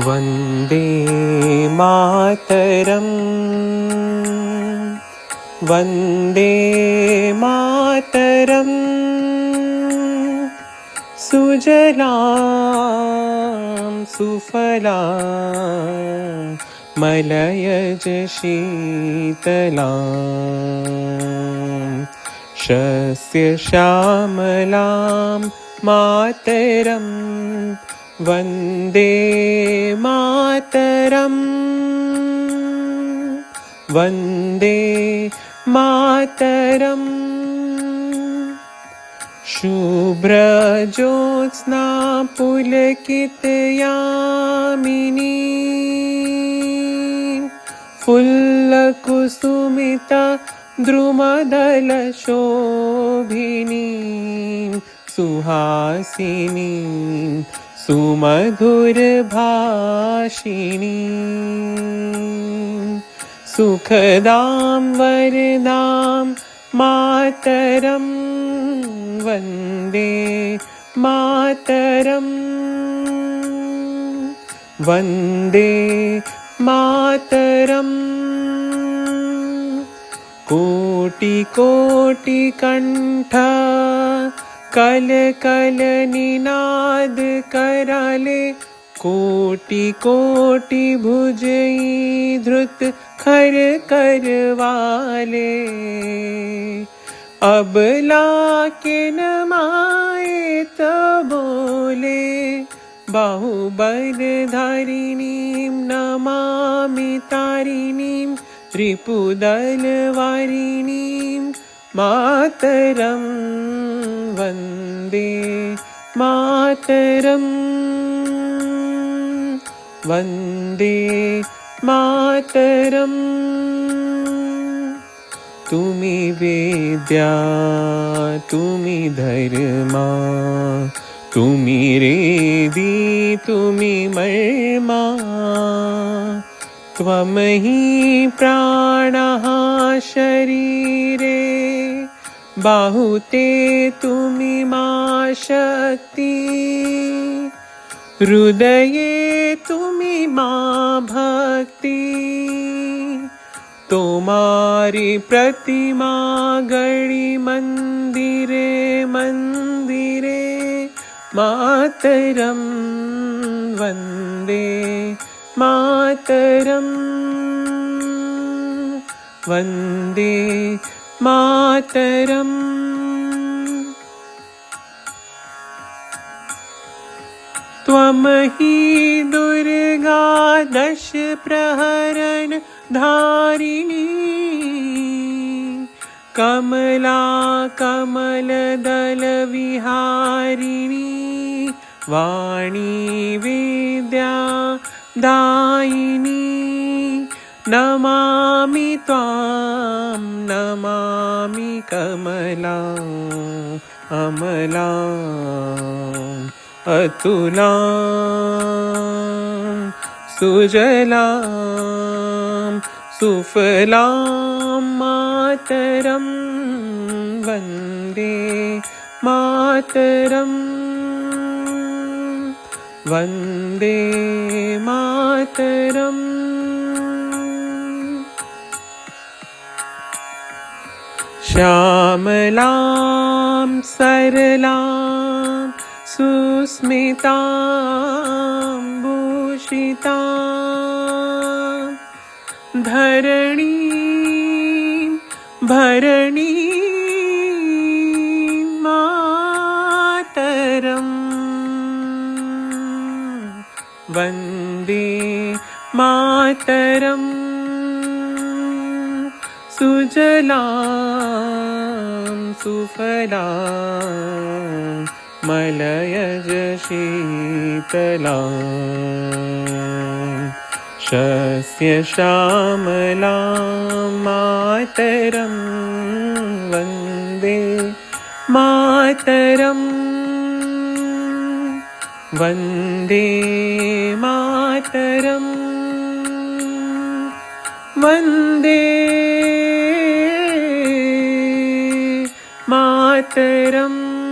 वन्दे मातरम् वन्दे मातरम् सुजलां सुफलां मलयज शीतलां शस्यश्यामलां मातरम् वन्दे मातरम् वन्दे मातरम् शुभ्रज्योत्स्ना पुलकितयामिनी फुल्लकुसुमिता द्रुमदलशोभिनी सुहासिनी सुमधुरभाषिणी सुखदां वरदां मातरम् वन्दे मातरम् वन्दे मातरम् कोटिकोटिकण्ठ कलकलनिनाद कराले कोटि भुजई खर करवाले अबला के नमाए तो बोले बाहुबलधारिणीं नमामि तारिणीं रिपुदलवारिणीं मातरं वन्दे मातरम् वन्दे मातरम् तुमि वेद्या तुमि धर्मा तुमि रेदी तुमि मर्मा त्वमहि प्राणः शरीरे बाहुते तुमि मा शक्ति हृदये तुमि मा भक्ति तुम्हारी प्रतिमा गढ़ी मंदिरे मंदिरे मातरम वन्दे मातरम वन्दे मातरम त्वमहि दुर्गा दश प्रहरण धारिणी कमला कमलदल विहारिणी वाणी विद्या दायिनी नमामि त्वां नमामि कमला अमला अतुला सुजलां सुफलां मातरं वन्दे मातरं वन्दे मातरम् श्यामलां सरलां सुस्मितां भूषितां धरणीं भरणीं मातरम् वन्दे मातरम् सुजलां सुफलां मलयज शीतलां शस्यश्यामलां मातरं वन्दे मातरम् वन्दे मातरम् वन्दे मातरम्।